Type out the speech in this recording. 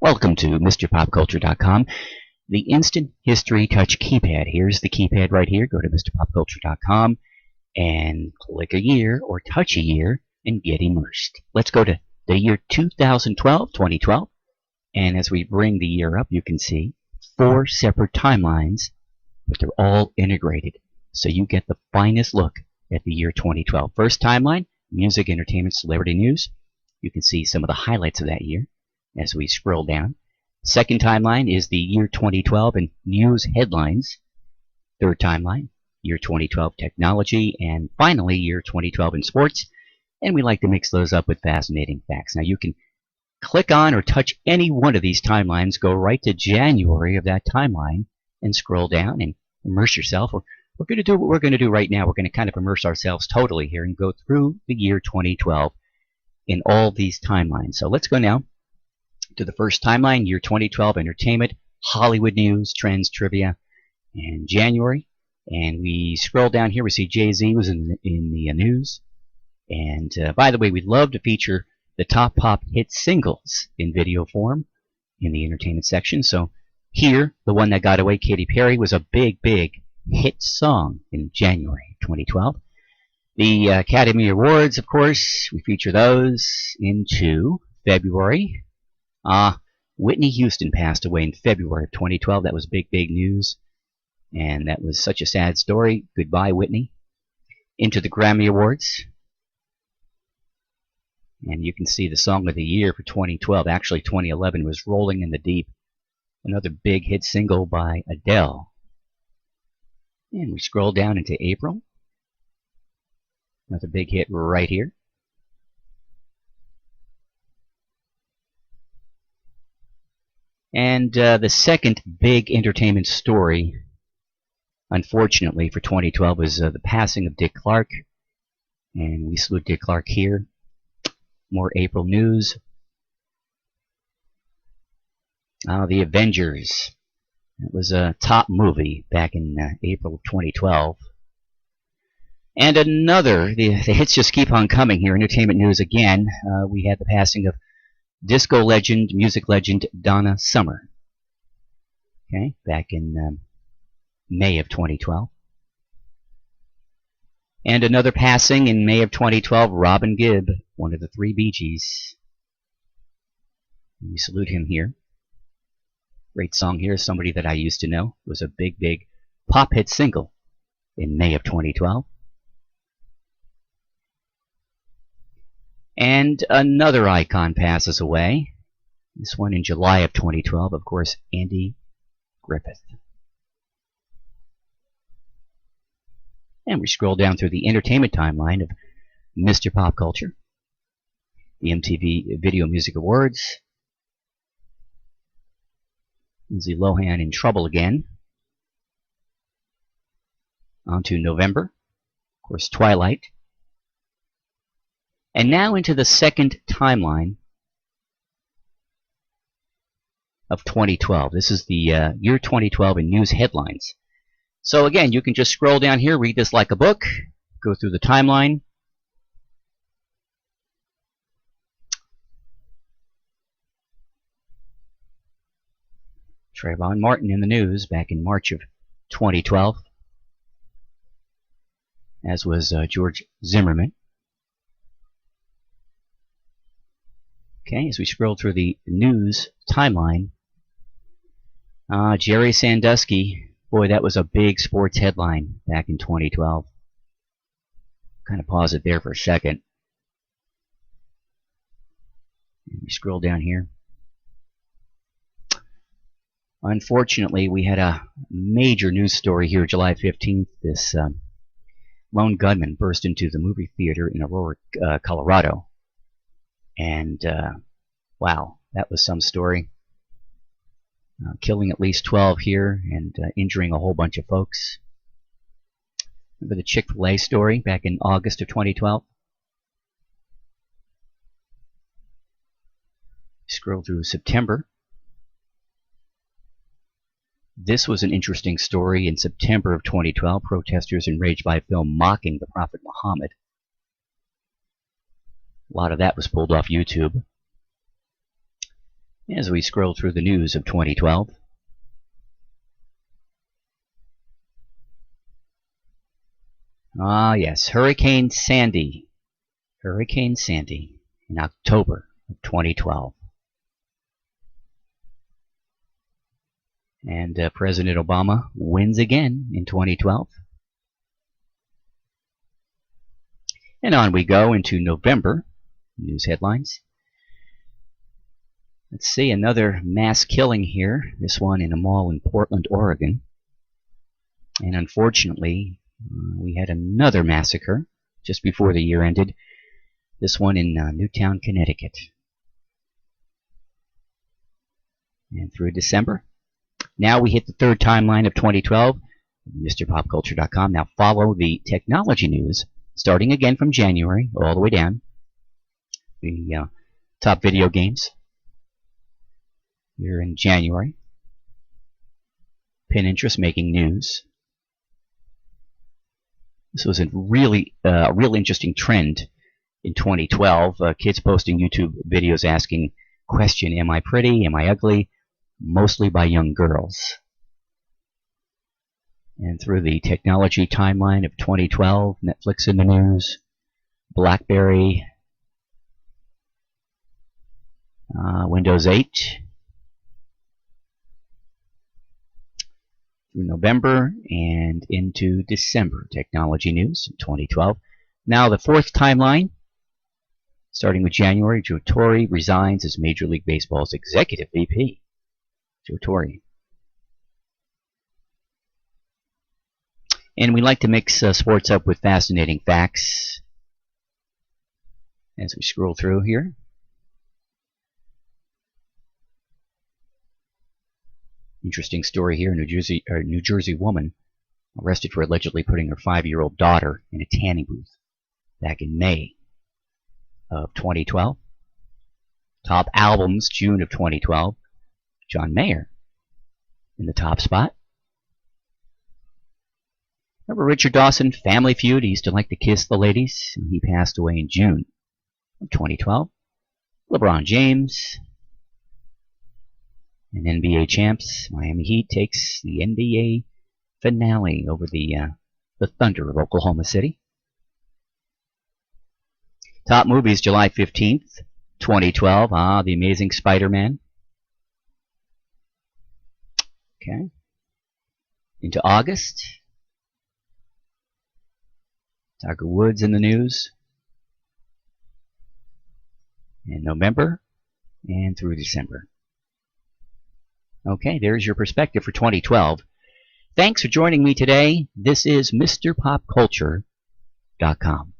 Welcome to MrPopCulture.com, the Instant History Touch keypad. Here's the keypad right here. Go to MrPopCulture.com and click a year or touch a year and get immersed. Let's go to the year 2012, and as we bring the year up, you can see 4 separate timelines, but they're all integrated, so you get the finest look at the year 2012. First timeline, music, entertainment, celebrity news. You can see some of the highlights of that year as we scroll down. Second timeline is the year 2012 and news headlines. Third timeline, year 2012 technology, and finally year 2012 in sports. And we like to mix those up with fascinating facts. Now you can click on or touch any one of these timelines, go right to January of that timeline, and scroll down and immerse yourself. We're going to do what we're going to do right now. We're going to kind of immerse ourselves totally here and go through the year 2012 in all these timelines. So let's go now to the first timeline, year 2012 entertainment, Hollywood news, trends, trivia, and January. And we scroll down here, we see Jay-Z was in the news. And by the way, we'd love to feature the top pop hit singles in video form in the entertainment section. So here, the one that got away, Katy Perry, was a big hit song in January 2012. The Academy Awards, of course, we feature those into February. Whitney Houston passed away in February of 2012. That was big news. And that was such a sad story. Goodbye, Whitney. Into the Grammy Awards. And you can see the song of the year for 2012. Actually, 2011 was Rolling in the Deep. Another big hit single by Adele. And we scroll down into April. Another big hit right here. And the second big entertainment story, unfortunately for 2012, was the passing of Dick Clark. And we salute Dick Clark here. More April news. The Avengers. It was a top movie back in April of 2012. And another, the hits just keep on coming here. Entertainment news again. We had the passing of disco legend, music legend, Donna Summer. Okay, back in May of 2012. And another passing in May of 2012, Robin Gibb, one of the 3 Bee Gees. We salute him here. Great song here, somebody that I used to know. It was a big pop hit single in May of 2012. And another icon passes away. This one in July of 2012, of course, Andy Griffith. And we scroll down through the entertainment timeline of Mr. Pop Culture. The MTV Video Music Awards. Lindsay Lohan in trouble again. On to November. Of course, Twilight. And now into the second timeline of 2012. This is the year 2012 in news headlines. So again, you can just scroll down here, read this like a book, go through the timeline. Treyvon Martin in the news back in March of 2012, as was George Zimmerman. Okay, as we scroll through the news timeline, Jerry Sandusky, boy, that was a big sports headline back in 2012. Kind of pause it there for a second. And we scroll down here. Unfortunately, we had a major news story here July 15th. This lone gunman burst into the movie theater in Aurora, Colorado. And, wow, that was some story. Killing at least 12 here and injuring a whole bunch of folks. Remember the Chick-fil-A story back in August of 2012? Scroll through September. This was an interesting story. In September of 2012, protesters enraged by a film mocking the Prophet Muhammad. A lot of that was pulled off YouTube. As we scroll through the news of 2012. Ah, yes, Hurricane Sandy. Hurricane Sandy in October of 2012. And President Obama wins again in 2012. And on we go into November. News headlines. Let's see, another mass killing here. This one in a mall in Portland, Oregon. And unfortunately, we had another massacre just before the year ended. This one in Newtown, Connecticut. And through December. Now we hit the third timeline of 2012. MrPopCulture.com. Now follow the technology news, starting again from January all the way down. The top video games here in January. Pinterest making news. This was a really real interesting trend in 2012. Kids posting YouTube videos asking question, am I pretty, am I ugly? Mostly by young girls. And through the technology timeline of 2012, Netflix in the news, BlackBerry, Windows 8, through November and into December, technology news 2012. Now the fourth timeline, starting with January, Joe Torre resigns as Major League Baseball's executive VP. Joe Torre. And we like to mix sports up with fascinating facts as we scroll through here. Interesting story here. New Jersey woman arrested for allegedly putting her 5-year-old daughter in a tanning booth back in May of 2012. Top albums, June of 2012. John Mayer in the top spot. Remember Richard Dawson, Family Feud? He used to like to kiss the ladies. And he passed away in June of 2012. LeBron James. And NBA champs, Miami Heat takes the NBA finale over the Thunder of Oklahoma City. Top movies, July 15th, 2012. The Amazing Spider-Man. Okay. Into August. Tiger Woods in the news. In November and through December. Okay, there's your perspective for 2012. Thanks for joining me today. This is MrPopCulture.com.